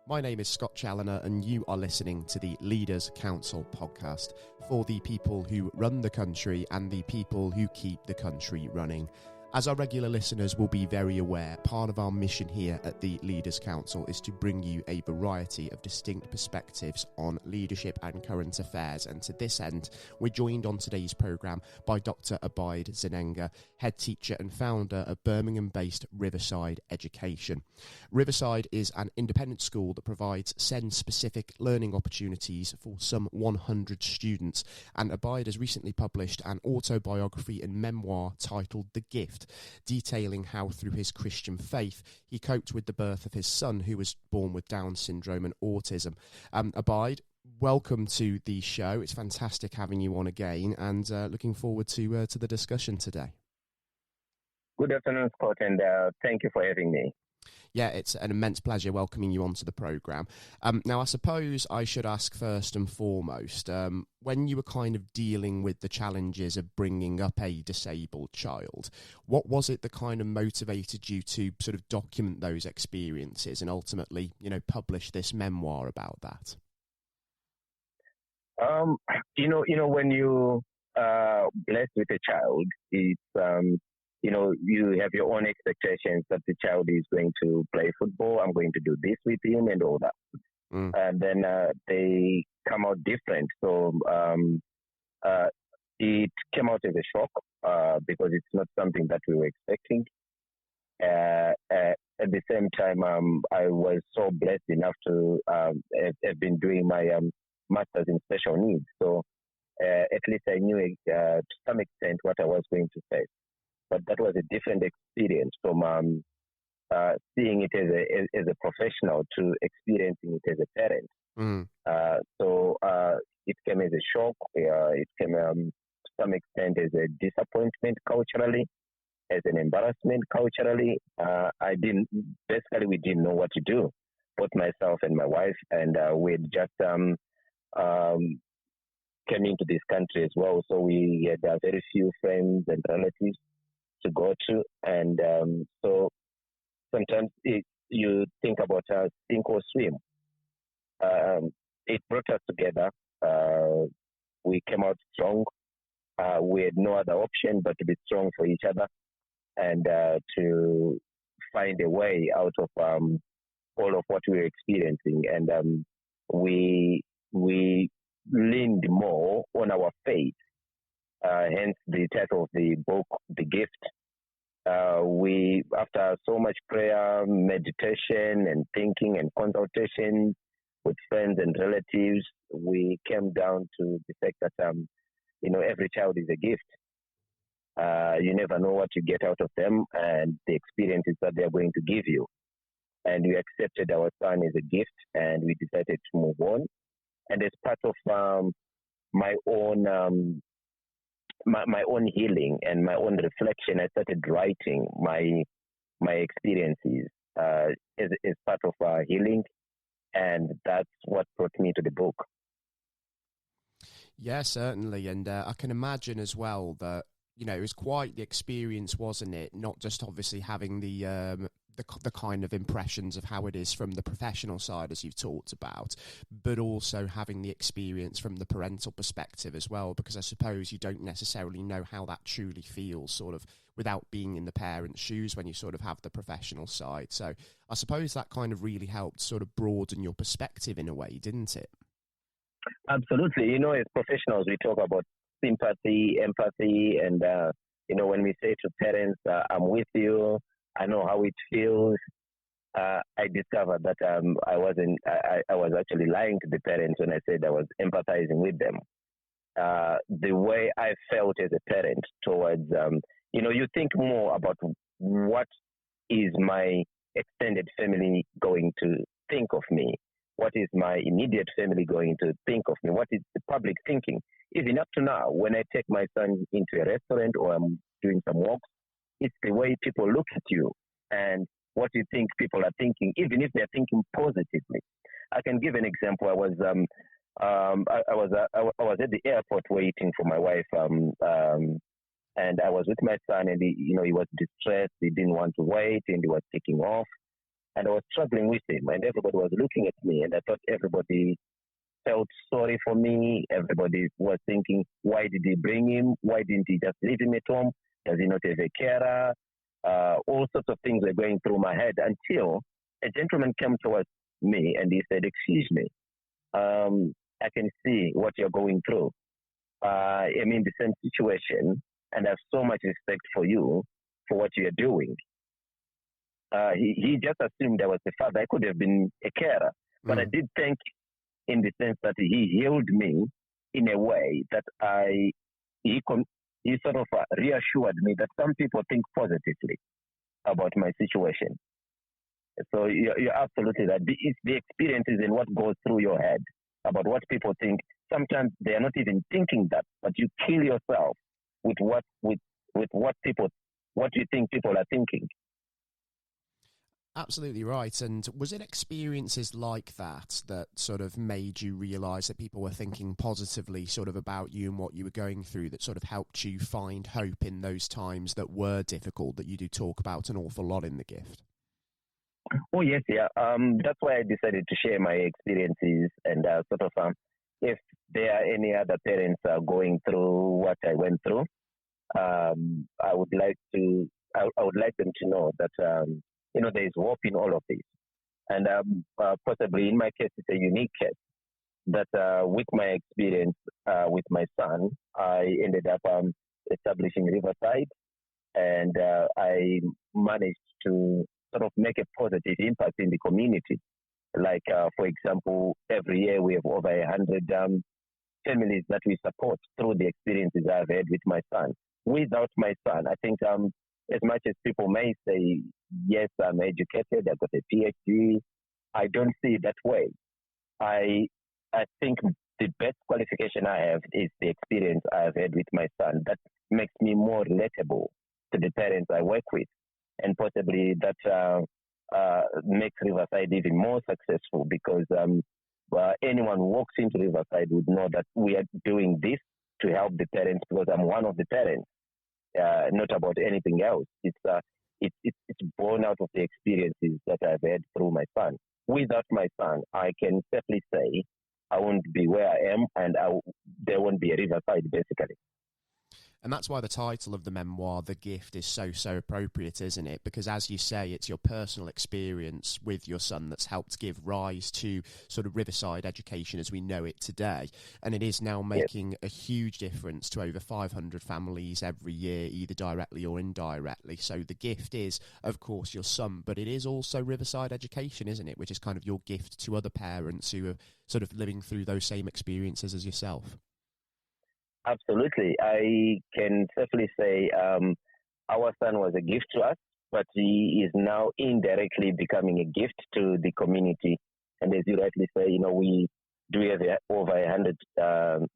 My name is Scott Challoner and you are listening to the Leaders Council podcast for the people who run the country and the people who keep the country running. As our regular listeners will be very aware, part of our mission here at the Leaders Council is to bring you a variety of distinct perspectives on leadership and current affairs. And to this end, we're joined on today's programme by Dr. Abide Zenenga, head teacher and founder of Birmingham-based Riverside Education. Riverside is an independent school that provides SEN-specific learning opportunities for some 100 students. And Abide has recently published an autobiography and memoir titled The Gift, detailing how through his Christian faith he coped with the birth of his son, who was born with Down syndrome and autism. Abide, welcome to the show. It's fantastic having you on again, and looking forward to the discussion today. Good afternoon, Scott, and thank you for having me. Yeah, it's an immense pleasure welcoming you onto the programme. Now, I suppose I should ask first and foremost, when you were kind of dealing with the challenges of bringing up a disabled child, what was it that kind of motivated you to sort of document those experiences and ultimately, publish this memoir about that? When you blessed with a child, it's you have your own expectations that the child is going to play football. I'm going to do this with him and all that. And then they come out different. So it came out as a shock because it's not something that we were expecting. At the same time, I was so blessed enough to have been doing my master's in special needs. So at least I knew to some extent what I was going to face. But that was a different experience from seeing it as a professional to experiencing it as a parent. So it came as a shock. It came to some extent as a disappointment culturally, as an embarrassment culturally. We didn't know what to do, both myself and my wife, and we just came into this country as well. So we had very few friends and relatives to go to, and so sometimes you think about sink or swim. It brought us together. We came out strong. We had no other option but to be strong for each other and to find a way out of all of what we were experiencing. And we leaned more on our faith. Hence the title of the book, The Gift. After so much prayer, meditation, and thinking and consultation with friends and relatives, we came down to the fact that every child is a gift. You never know what you get out of them and the experiences that they are going to give you. And we accepted our son as a gift, and we decided to move on. And as part of my own healing and my own reflection, I started writing my experiences as part of healing, and that's what brought me to the book. Yeah, certainly, and I can imagine as well that it was quite the experience, wasn't it? Not just obviously having the kind of impressions of how it is from the professional side, as you've talked about, but also having the experience from the parental perspective as well, because I suppose you don't necessarily know how that truly feels sort of without being in the parent's shoes when you sort of have the professional side. So I suppose that kind of really helped sort of broaden your perspective in a way, didn't it? Absolutely. As professionals, we talk about sympathy, empathy, and, when we say to parents, I'm with you, I know how it feels. I discovered that I was actually lying to the parents when I said I was empathizing with them. The way I felt as a parent towards, you think more about what is my extended family going to think of me? What is my immediate family going to think of me? What is the public thinking? Even up to now, when I take my son into a restaurant or I'm doing some walks, it's the way people look at you and what you think people are thinking, even if they're thinking positively. I can give an example. I was at the airport waiting for my wife, and I was with my son, and he was distressed. He didn't want to wait, and he was taking off. and I was struggling with him, and everybody was looking at me, and I thought everybody felt sorry for me. Everybody was thinking, why did he bring him? Why didn't he just leave him at home? Does he not have a carer? All sorts of things were going through my head until a gentleman came towards me and he said, excuse me, I can see what you're going through. I'm in the same situation, and I have so much respect for you for what you're doing. He just assumed I was the father. I could have been a carer, but I did think in the sense that he healed me in a way that he sort of reassured me that some people think positively about my situation. So you're absolutely right. It's the experiences and what goes through your head about what people think. Sometimes they are not even thinking that, but you kill yourself with what you think people are thinking. Absolutely right. And was it experiences like that that sort of made you realise that people were thinking positively sort of about you and what you were going through that sort of helped you find hope in those times that were difficult, that you do talk about an awful lot in the gift? Oh, yes, yeah. That's why I decided to share my experiences and if there are any other parents going through what I went through, I would like them to know that, there is hope in all of this. And possibly in my case, it's a unique case that with my experience with my son, I ended up establishing Riverside, and I managed to sort of make a positive impact in the community. Like, for example, every year we have over 100 families that we support through the experiences I've had with my son. Without my son, I think as much as people may say, yes, I'm educated, I've got a PhD, I don't see it that way. I think the best qualification I have is the experience I've had with my son. That makes me more relatable to the parents I work with. And possibly that makes Riverside even more successful because anyone who walks into Riverside would know that we are doing this to help the parents because I'm one of the parents, not about anything else. It's born out of the experiences that I've had through my son. Without my son, I can safely say I won't be where I am and there won't be a Riverside, basically. And that's why the title of the memoir, The Gift, is so appropriate, isn't it? Because as you say, it's your personal experience with your son that's helped give rise to sort of Riverside Education as we know it today. And it is now making a huge difference to over 500 families every year, either directly or indirectly. So the gift is, of course, your son, but it is also Riverside Education, isn't it? Which is kind of your gift to other parents who are sort of living through those same experiences as yourself. Absolutely. I can safely say our son was a gift to us, but he is now indirectly becoming a gift to the community. And as you rightly say, we do have over 100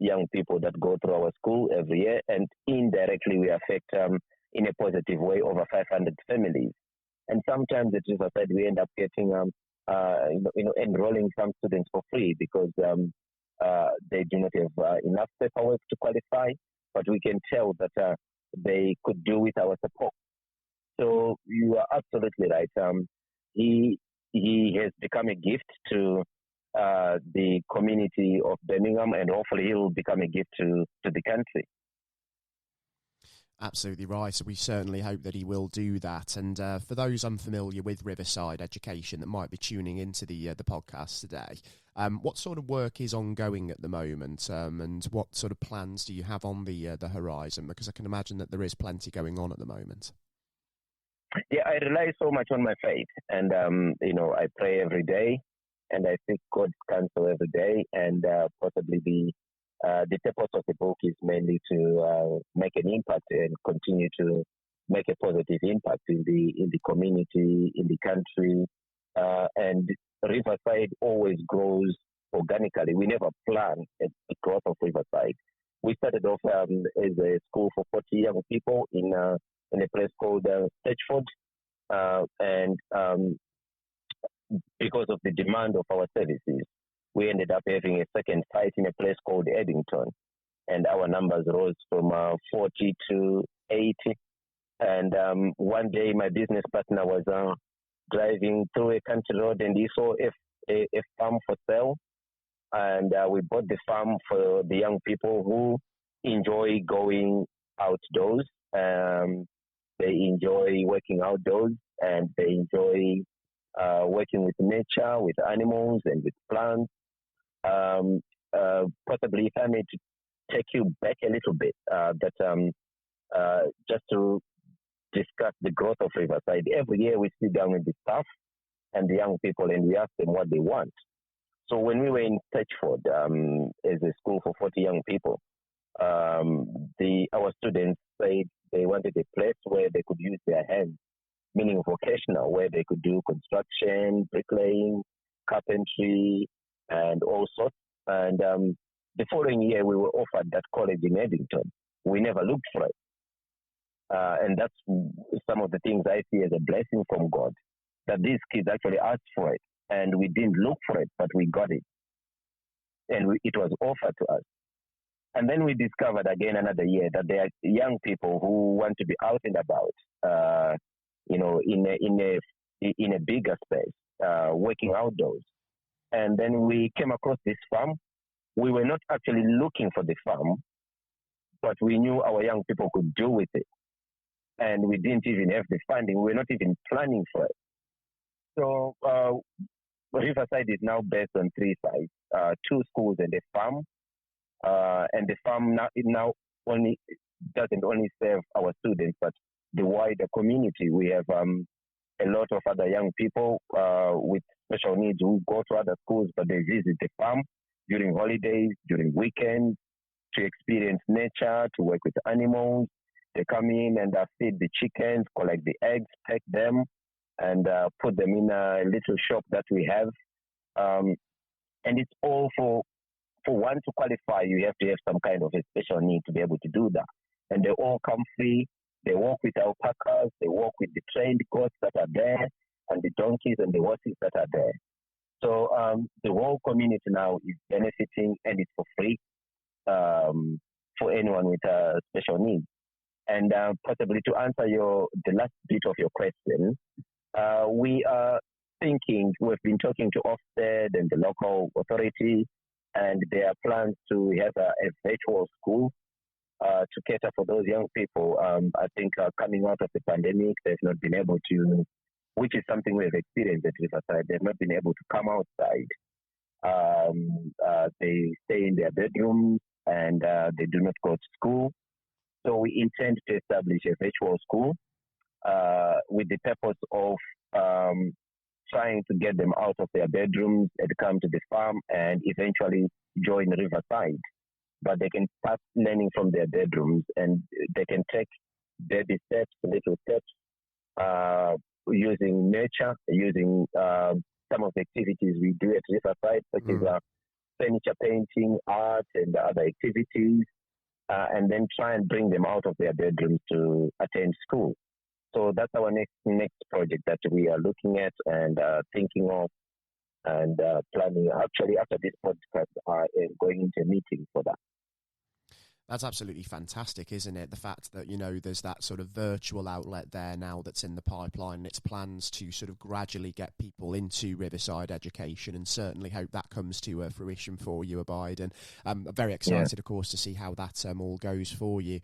young people that go through our school every year, and indirectly we affect in a positive way over 500 families. And sometimes at Riverside we end up getting enrolling some students for free because they do not have enough paperwork to qualify, but we can tell that they could do with our support. So you are absolutely right. He has become a gift to the community of Birmingham, and hopefully he will become a gift to the country. Absolutely right. So we certainly hope that he will do that. And for those unfamiliar with Riverside Education that might be tuning into the podcast today, what sort of work is ongoing at the moment, and what sort of plans do you have on the horizon? Because I can imagine that there is plenty going on at the moment. Yeah, I rely so much on my faith, and I pray every day, and I seek God's counsel every day, and possibly the purpose of the book is mainly to make an impact and continue to make a positive impact in the community, in the country, and Riverside always grows organically. We never plan the growth of Riverside. We started off as a school for 40 young people in a place called Stetchford, and because of the demand of our services, we ended up having a second site in a place called Eddington, and our numbers rose from 40 to 80. And one day my business partner was driving through a country road, and he saw a farm for sale, and we bought the farm for the young people who enjoy going outdoors. They enjoy working outdoors, and they enjoy working with nature, with animals, and with plants. Um, Possibly, if I may to take you back a little bit, just to discuss the growth of Riverside. Every year we sit down with the staff and the young people, and we ask them what they want. So when we were in Tetchford, as a school for 40 young people, our students said they wanted a place where they could use their hands, meaning vocational, where they could do construction, bricklaying, carpentry, and all sorts. And the following year, we were offered that college in Eddington. We never looked for it. And that's some of the things I see as a blessing from God, that these kids actually asked for it. And we didn't look for it, but we got it. And it was offered to us. And then we discovered again another year that there are young people who want to be out and about, in a bigger space, working outdoors. And then we came across this farm. We were not actually looking for the farm, but we knew our young people could do with it. And we didn't even have the funding. We were not even planning for it. So Riverside is now based on 3 sites, 2 schools and a farm. And the farm now only doesn't only serve our students, but the wider community. We have a lot of other young people with special needs who go to other schools, but they visit the farm during holidays, during weekends, to experience nature, to work with animals. They come in and feed the chickens, collect the eggs, pack them, and put them in a little shop that we have. And it's all for one to qualify, you have to have some kind of a special need to be able to do that. And they all come free. They walk with alpacas. They walk with the trained goats that are there, and the donkeys and the horses that are there. So the whole community now is benefiting, and it's for free for anyone with special needs. And possibly to answer the last bit of your question, we are thinking, we've been talking to Ofsted and the local authority, and there are plans to have a virtual school to cater for those young people. I think coming out of the pandemic, they've not been able to, which is something we've experienced at Riverside, they've not been able to come outside. They stay in their bedrooms, and they do not go to school. So we intend to establish a virtual school with the purpose of trying to get them out of their bedrooms and come to the farm and eventually join Riverside. But they can start learning from their bedrooms, and they can take baby steps, little steps, using nature, using some of the activities we do at Riverside, such as furniture painting, art, and other activities, and then try and bring them out of their bedrooms to attend school. So that's our next project that we are looking at and thinking of and planning. Actually, after this podcast, going into a meeting for that. That's absolutely fantastic, isn't it? The fact that, there's that sort of virtual outlet there now that's in the pipeline. It's plans to sort of gradually get people into Riverside Education, and certainly hope that comes to fruition for you, Abide. And I'm very excited, of course, to see how that all goes for you.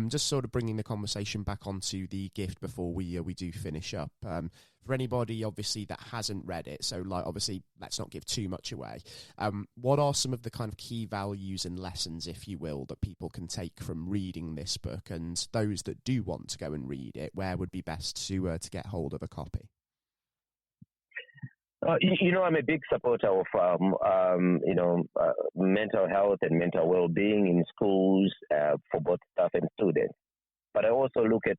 Just sort of bringing the conversation back onto the gift before we do finish up. For anybody, obviously, that hasn't read it, so obviously, let's not give too much away. What are some of the kind of key values and lessons, if you will, that people can take from reading this book? And those that do want to go and read it, where would be best to get hold of a copy? I'm a big supporter of, mental health and mental well-being in schools for both staff and students. But I also look at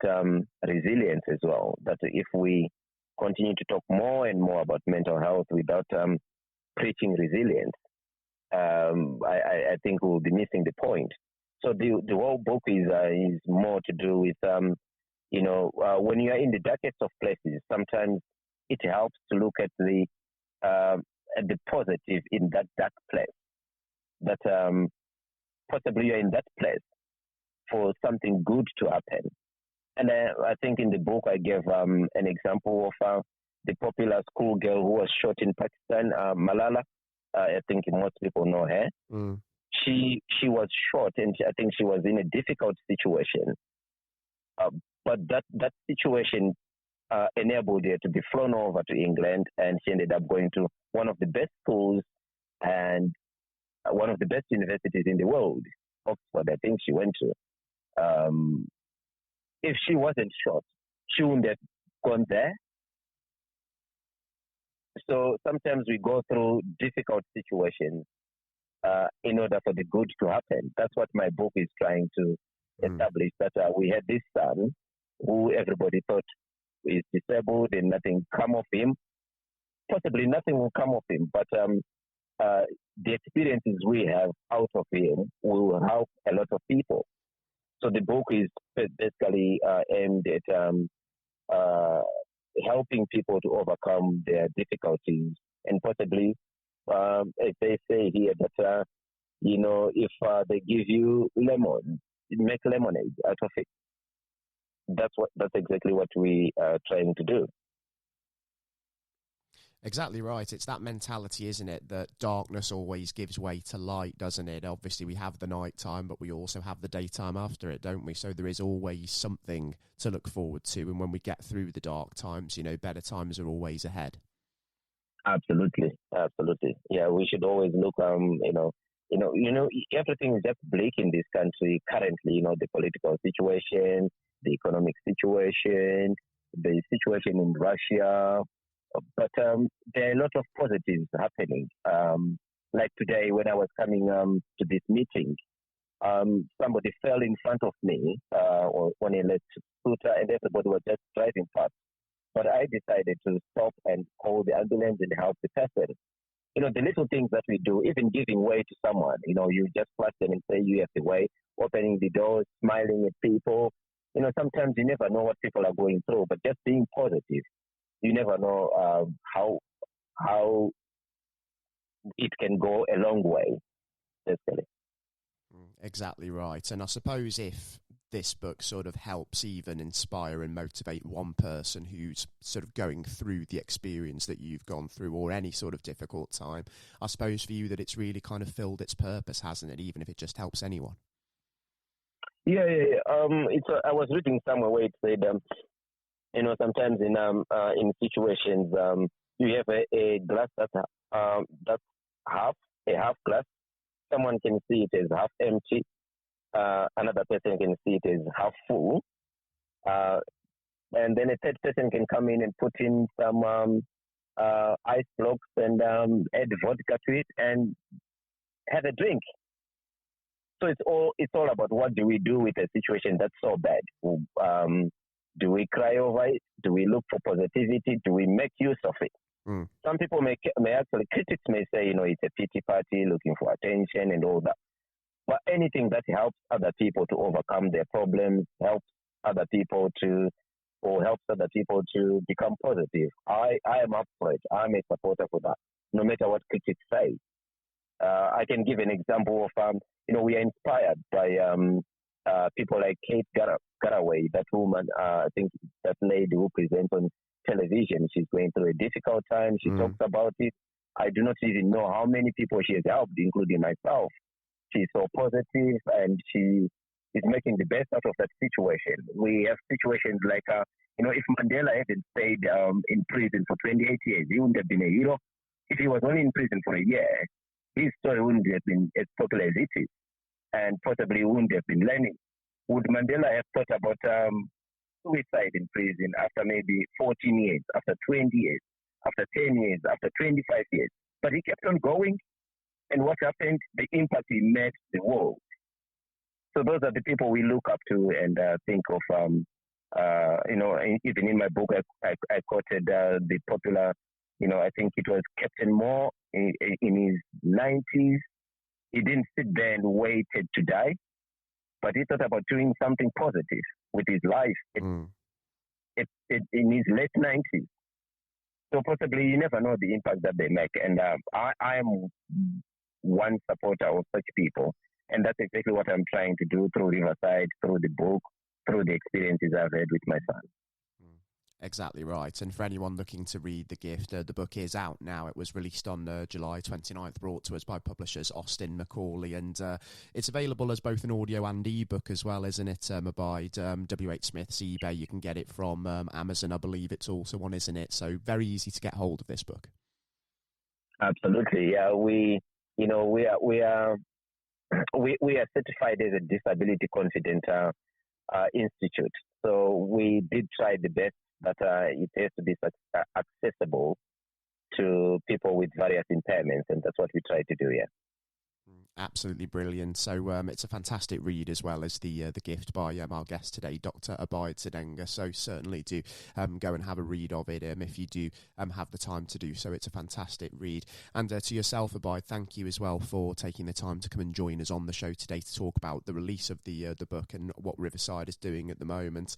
resilience as well, that if we continue to talk more and more about mental health without preaching resilience, I think we'll be missing the point. So the whole book is more to do with, when you are in the darkest of places, sometimes it helps to look at the positive in that dark place. That possibly you're in that place for something good to happen. And I think in the book I gave an example of the popular schoolgirl who was shot in Pakistan, Malala. I think most people know her. Mm. She was shot, and I think she was in a difficult situation. But that situation enabled her to be flown over to England, and she ended up going to one of the best schools and one of the best universities in the world, Oxford, I think she went to. If she wasn't shot, she wouldn't have gone there. So sometimes we go through difficult situations in order for the good to happen. That's what my book is trying to establish, that we had this son who everybody thought is disabled and nothing come of him. Possibly nothing will come of him, but the experiences we have out of him will help a lot of people. So the book is basically aimed at helping people to overcome their difficulties, and possibly, as they say here, that if they give you lemon, make lemonade out of it. That's exactly what we are trying to do. Exactly right. It's that mentality, isn't it, that darkness always gives way to light, doesn't it? Obviously, we have the night time, but we also have the daytime after it, don't we? So there is always something to look forward to. And when we get through the dark times, better times are always ahead. Absolutely. Yeah, we should always look, everything is just bleak in this country currently, the political situation, the economic situation, the situation in Russia. But there are a lot of positives happening. Like today, when I was coming to this meeting, somebody fell in front of me on a electric scooter, and everybody was just driving past. But I decided to stop and call the ambulance and help the person. The little things that we do, even giving way to someone, you just flash them and say you have the way, opening the doors, smiling at people. Sometimes you never know what people are going through, but just being positive. You never know how it can go a long way, basically. Exactly right. And I suppose if this book sort of helps even inspire and motivate one person who's sort of going through the experience that you've gone through, or any sort of difficult time, I suppose for you that it's really kind of filled its purpose, hasn't it, even if it just helps anyone? Yeah. I was reading somewhere where it said, sometimes in situations, you have a glass that's a half glass. Someone can see it as half empty. Another person can see it as half full. And then a third person can come in and put in some ice blocks and add vodka to it and have a drink. So it's all about what do we do with a situation that's so bad. Do we cry over it? Do we look for positivity? Do we make use of it? Some people may actually, critics may say, it's a pity party looking for attention and all that. But anything that helps other people to overcome their problems, helps other people to become positive. I am up for it. I'm a supporter for that, no matter what critics say. I can give an example of, we are inspired by people like Kate Garraway, that woman, I think that lady who presents on television. She's going through a difficult time. She talks about it. I do not even know how many people she has helped, including myself. She's so positive, and she is making the best out of that situation. We have situations like, if Mandela hadn't stayed in prison for 28 years, he wouldn't have been a hero. If he was only in prison for a year, his story wouldn't have been as popular as it is, and possibly wouldn't have been learning. Would Mandela have thought about suicide in prison after maybe 14 years, after 20 years, after 10 years, after 25 years? But he kept on going, and what happened? The impact he made the world. So those are the people we look up to and think of. Even in my book, I quoted the popular, I think it was Captain Moore in his 90s. He didn't sit there and waited to die, but he thought about doing something positive with his life in his late 90s. So possibly you never know the impact that they make. And I am one supporter of such people. And that's exactly what I'm trying to do through Riverside, through the book, through the experiences I've had with my son. Exactly right. And for anyone looking to read The Gift, the book is out now. It was released on July 29th, brought to us by publishers Austin Macaulay, and it's available as both an audio and ebook as well, isn't it? Abide, W.H. Smith's eBay. You can get it from Amazon, I believe it's also on, isn't it? So very easy to get hold of this book. Absolutely, yeah. We are certified as a disability confident institute. So we did try the best that it has to be accessible to people with various impairments, and that's what we try to do, yeah. Absolutely brilliant. So it's a fantastic read as well as the Gift by our guest today, Dr. Abide Zenenga. So certainly do go and have a read of it if you do have the time to do so. It's a fantastic read. And to yourself, Abide, thank you as well for taking the time to come and join us on the show today to talk about the release of the book and what Riverside is doing at the moment.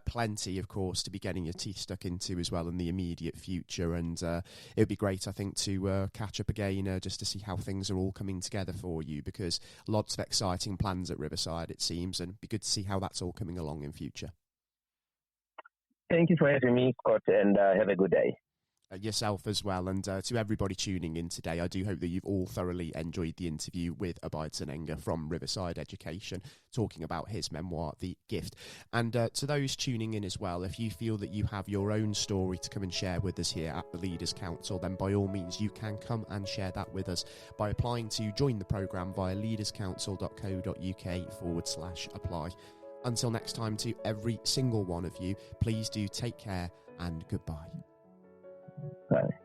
Plenty, of course, to be getting your teeth stuck into as well in the immediate future. And it would be great, I think, to catch up again just to see how things are all coming together for you, because lots of exciting plans at Riverside, it seems, and it'd be good to see how that's all coming along in future. Thank you for having me, Scott, and have a good day. Yourself as well, and to everybody tuning in today, I do hope that you've all thoroughly enjoyed the interview with Abide Zenenga from Riverside Education, talking about his memoir, The Gift. And to those tuning in as well, if you feel that you have your own story to come and share with us here at the Leaders Council, then by all means you can come and share that with us by applying to join the programme via leaderscouncil.co.uk/apply. Until next time, to every single one of you, please do take care and goodbye. Bye.